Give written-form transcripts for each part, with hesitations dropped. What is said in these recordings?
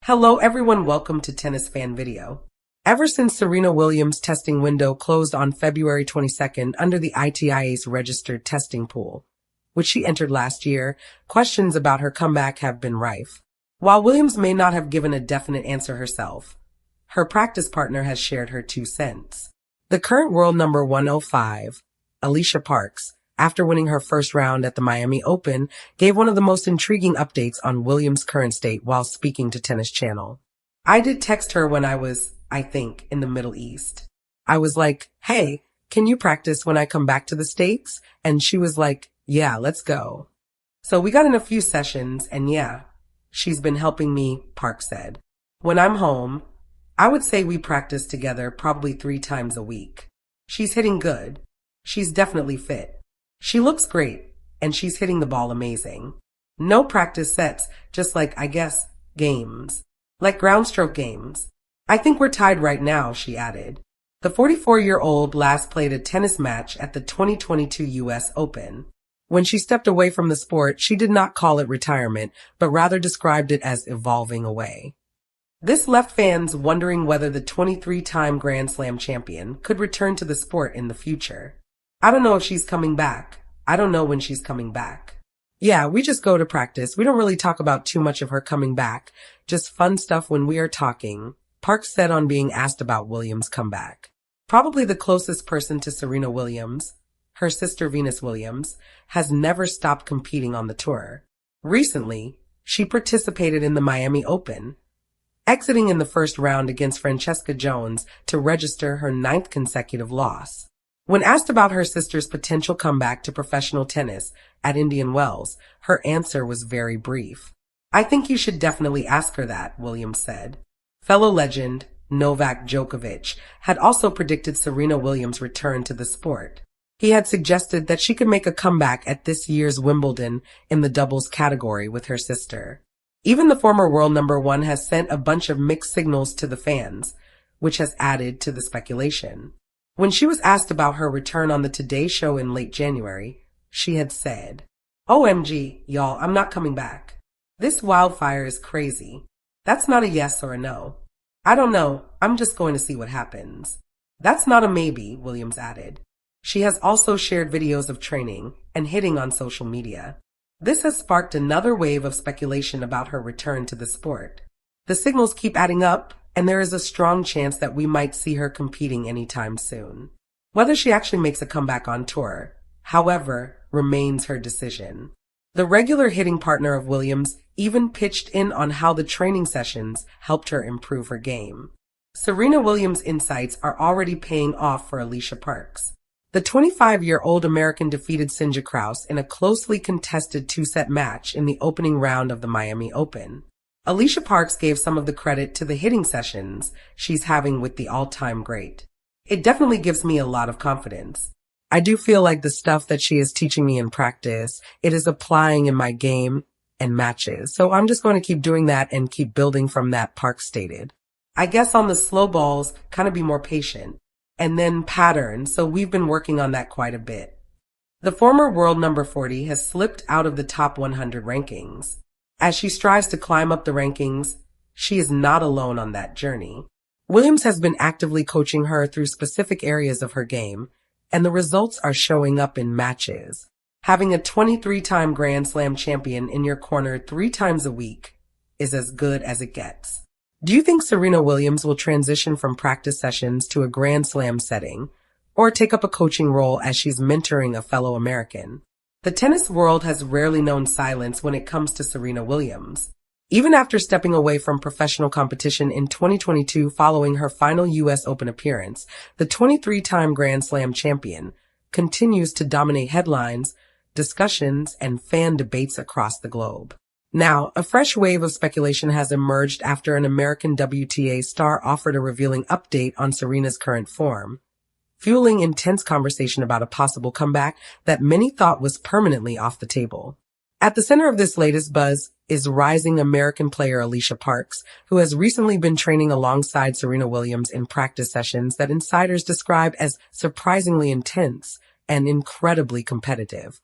Hello everyone, welcome to Tennis Fan Video. Ever since Serena Williams' testing window closed on February 22nd under the WTA's registered testing pool, which she entered last year, questions about her comeback have been rife. While Williams may not have given a definite answer herself, her practice partner has shared her 2 cents. The current world number 105, Alicia Parks, after winning her first round at the Miami Open, gave one of the most intriguing updates on Williams' current state while speaking to Tennis Channel. I did text her when I was, in the Middle East. I was like, hey, can you practice when I come back to the States? And she was like, yeah, let's go. So we got in a few sessions and yeah, she's been helping me, Park said. When I'm home, I would say we practice together probably 3 times a week. She's hitting good. She's definitely fit. She looks great, and she's hitting the ball amazing. No practice sets, just games. Like ground stroke games. I think we're tied right now, she added. The 44-year-old last played a tennis match at the 2022 U.S. Open. When she stepped away from the sport, she did not call it retirement, but rather described it as evolving away. This left fans wondering whether the 23-time Grand Slam champion could return to the sport in the future. I don't know if she's coming back. I don't know when she's coming back. Yeah, we just go to practice. We don't really talk about too much of her coming back. Just fun stuff when we are talking, Park said on being asked about Williams' comeback. Probably the closest person to Serena Williams, her sister Venus Williams, has never stopped competing on the tour. Recently, she participated in the Miami Open, exiting in the first round against Francesca Jones to register her 9th consecutive loss. When asked about her sister's potential comeback to professional tennis at Indian Wells, her answer was very brief. I think you should definitely ask her that, Williams said. Fellow legend Novak Djokovic had also predicted Serena Williams' return to the sport. He had suggested that she could make a comeback at this year's Wimbledon in the doubles category with her sister. Even the former world number 1 has sent a bunch of mixed signals to the fans, which has added to the speculation. When she was asked about her return on the Today Show in late January, she had said, OMG, y'all, I'm not coming back. This wildfire is crazy. That's not a yes or a no. I don't know, I'm just going to see what happens. That's not a maybe, Williams added. She has also shared videos of training and hitting on social media. This has sparked another wave of speculation about her return to the sport. The signals keep adding up, and there is a strong chance that we might see her competing anytime soon. Whether she actually makes a comeback on tour, however, remains her decision. The regular hitting partner of Williams even pitched in on how the training sessions helped her improve her game. Serena Williams' insights are already paying off for Alicia Parks. The 25-year-old American defeated Sinja Kraus in a closely contested 2-set match in the opening round of the Miami Open. Alicia Parks gave some of the credit to the hitting sessions she's having with the all-time great. It definitely gives me a lot of confidence. I do feel like the stuff that she is teaching me in practice, it is applying in my game and matches. So I'm just going to keep doing that and keep building from that, Parks stated. I guess on the slow balls, kind of be more patient. And then pattern, so we've been working on that quite a bit. The former world number 40 has slipped out of the top 100 rankings. As she strives to climb up the rankings, she is not alone on that journey. Williams has been actively coaching her through specific areas of her game, and the results are showing up in matches. Having a 23-time Grand Slam champion in your corner 3 times a week is as good as it gets. Do you think Serena Williams will transition from practice sessions to a Grand Slam setting, or take up a coaching role as she's mentoring a fellow American? The tennis world has rarely known silence when it comes to Serena Williams. Even after stepping away from professional competition in 2022 following her final U.S. Open appearance, the 23-time Grand Slam champion continues to dominate headlines, discussions, and fan debates across the globe. Now, a fresh wave of speculation has emerged after an American WTA star offered a revealing update on Serena's current form, fueling intense conversation about a possible comeback that many thought was permanently off the table. At the center of this latest buzz is rising American player Alicia Parks, who has recently been training alongside Serena Williams in practice sessions that insiders describe as surprisingly intense and incredibly competitive.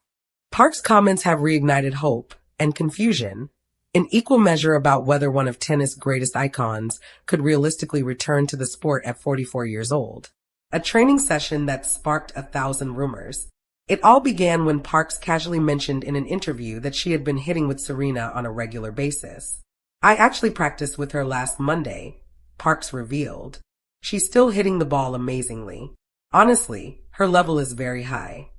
Parks' comments have reignited hope and confusion an equal measure about whether one of tennis' greatest icons could realistically return to the sport at 44 years old. A training session that sparked 1,000 rumors. It all began when Parks casually mentioned in an interview that she had been hitting with Serena on a regular basis. "I actually practiced with her last Monday," Parks revealed. "She's still hitting the ball amazingly. Honestly, her level is very high."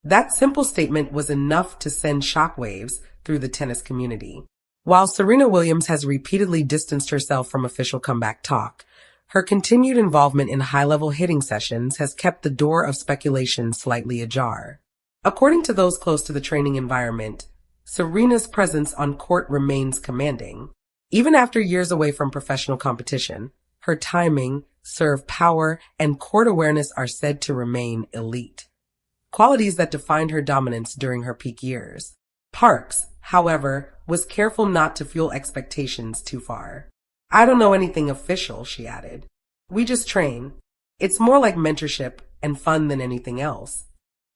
That simple statement was enough to send shockwaves through the tennis community. While Serena Williams has repeatedly distanced herself from official comeback talk, her continued involvement in high-level hitting sessions has kept the door of speculation slightly ajar. According to those close to the training environment, Serena's presence on court remains commanding. Even after years away from professional competition, her timing, serve power, and court awareness are said to remain elite, qualities that defined her dominance during her peak years. Parks, however, was careful not to fuel expectations too far. "I don't know anything official," she added. "We just train. It's more like mentorship and fun than anything else."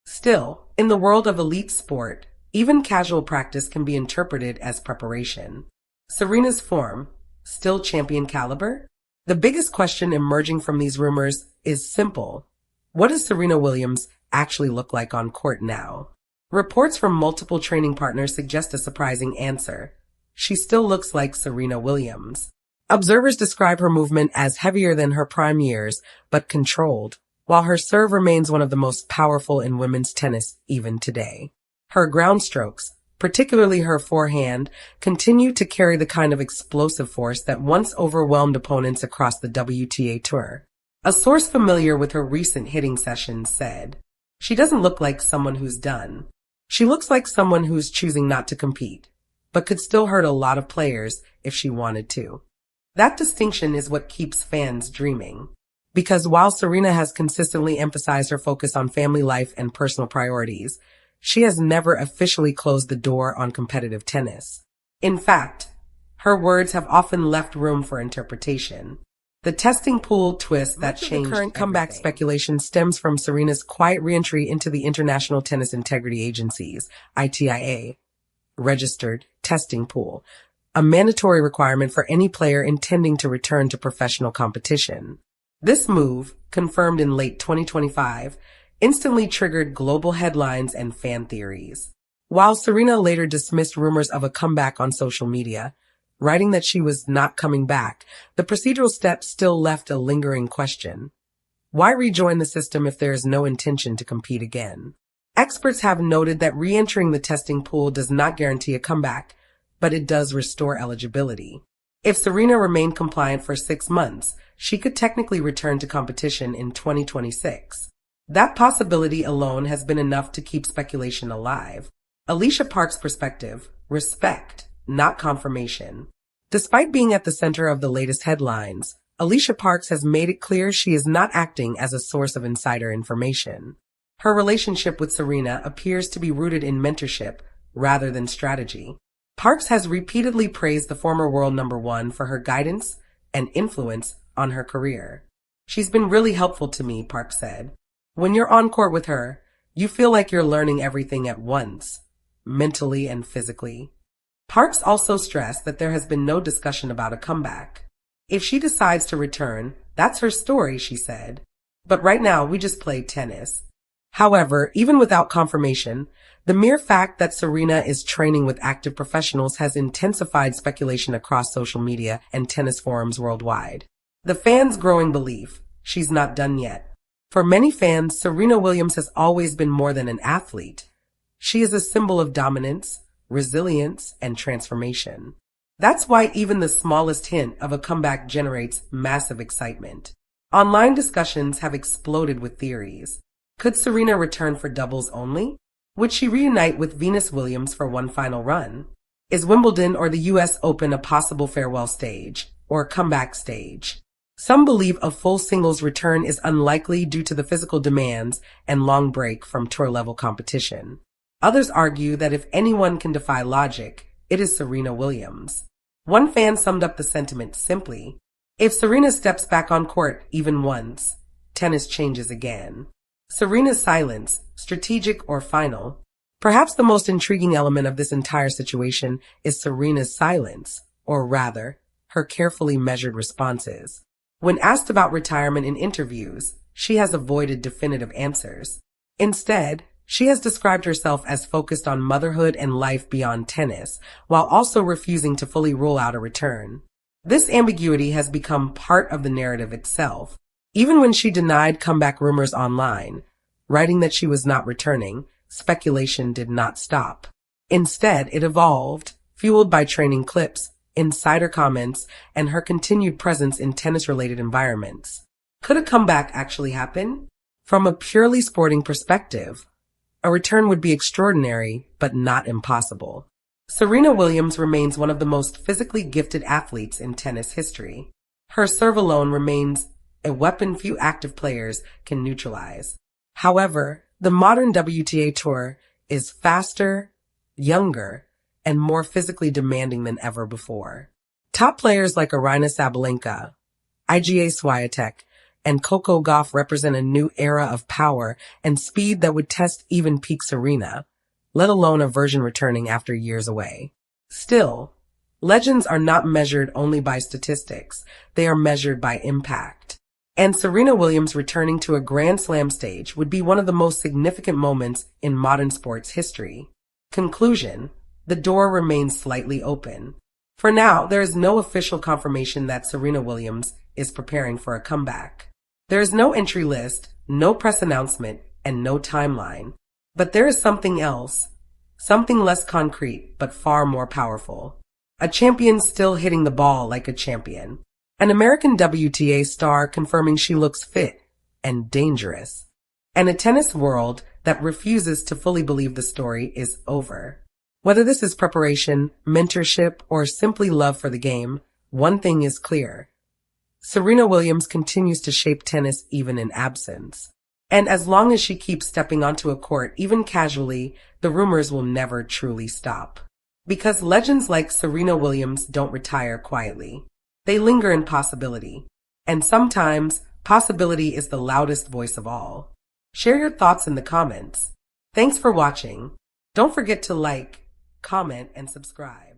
Still, in the world of elite sport, even casual practice can be interpreted as preparation. Serena's form, still champion caliber? The biggest question emerging from these rumors is simple. What does Serena Williams actually look like on court now? Reports from multiple training partners suggest a surprising answer. She still looks like Serena Williams. Observers describe her movement as heavier than her prime years, but controlled, while her serve remains one of the most powerful in women's tennis even today. Her ground strokes, particularly her forehand, continue to carry the kind of explosive force that once overwhelmed opponents across the WTA Tour. A source familiar with her recent hitting sessions said, "She doesn't look like someone who's done. She looks like someone who's choosing not to compete, but could still hurt a lot of players if she wanted to." That distinction is what keeps fans dreaming. Because while Serena has consistently emphasized her focus on family life and personal priorities, she has never officially closed the door on competitive tennis. In fact, her words have often left room for interpretation. The testing pool twist that changed the current comeback speculation stems from Serena's quiet reentry into the International Tennis Integrity Agency's (ITIA) registered testing pool, a mandatory requirement for any player intending to return to professional competition. This move, confirmed in late 2025, instantly triggered global headlines and fan theories. While Serena later dismissed rumors of a comeback on social media, writing that she was not coming back, the procedural steps still left a lingering question. Why rejoin the system if there is no intention to compete again? Experts have noted that re-entering the testing pool does not guarantee a comeback, but it does restore eligibility. If Serena remained compliant for 6 months, she could technically return to competition in 2026. That possibility alone has been enough to keep speculation alive. Alicia Parks' perspective: respect, not confirmation. Despite being at the center of the latest headlines, Alicia Parks has made it clear she is not acting as a source of insider information. Her relationship with Serena appears to be rooted in mentorship rather than strategy. Parks has repeatedly praised the former world number one for her guidance and influence on her career. "She's been really helpful to me," Parks said. "When you're on court with her, you feel like you're learning everything at once, mentally and physically." Parks also stressed that there has been no discussion about a comeback. "If she decides to return, that's her story," she said. "But right now, we just play tennis." However, even without confirmation, the mere fact that Serena is training with active professionals has intensified speculation across social media and tennis forums worldwide. The fans' growing belief: she's not done yet. For many fans, Serena Williams has always been more than an athlete. She is a symbol of dominance, resilience, and transformation. That's why even the smallest hint of a comeback generates massive excitement. Online discussions have exploded with theories. Could Serena return for doubles only? Would she reunite with Venus Williams for one final run? Is Wimbledon or the US Open a possible farewell stage or comeback stage? Some believe a full singles return is unlikely due to the physical demands and long break from tour-level competition. Others argue that if anyone can defy logic, it is Serena Williams. One fan summed up the sentiment simply: if Serena steps back on court even once, tennis changes again. Serena's silence, strategic or final, Perhaps the most intriguing element of this entire situation is Serena's silence, or rather, her carefully measured responses. When asked about retirement in interviews, she has avoided definitive answers. Instead, she has described herself as focused on motherhood and life beyond tennis, while also refusing to fully rule out a return. This ambiguity has become part of the narrative itself. Even when she denied comeback rumors online, writing that she was not returning, speculation did not stop. Instead, it evolved, fueled by training clips, insider comments, and her continued presence in tennis-related environments. Could a comeback actually happen? From a purely sporting perspective, a return would be extraordinary, but not impossible. Serena Williams remains one of the most physically gifted athletes in tennis history. Her serve alone remains a weapon few active players can neutralize. However, the modern WTA Tour is faster, younger, and more physically demanding than ever before. Top players like Aryna Sabalenka, Iga Swiatek, and Coco Gauff represent a new era of power and speed that would test even peak Serena, let alone a version returning after years away. Still, legends are not measured only by statistics, they are measured by impact. And Serena Williams returning to a Grand Slam stage would be one of the most significant moments in modern sports history. Conclusion: the door remains slightly open. For now, there is no official confirmation that Serena Williams is preparing for a comeback. There is no entry list, no press announcement, and no timeline. But there is something else, something less concrete, but far more powerful. A champion still hitting the ball like a champion. An American WTA star confirming she looks fit and dangerous. And a tennis world that refuses to fully believe the story is over. Whether this is preparation, mentorship, or simply love for the game, one thing is clear. Serena Williams continues to shape tennis even in absence. And as long as she keeps stepping onto a court, even casually, the rumors will never truly stop. Because legends like Serena Williams don't retire quietly. They linger in possibility. And sometimes, possibility is the loudest voice of all. Share your thoughts in the comments. Thanks for watching. Don't forget to like, comment, and subscribe.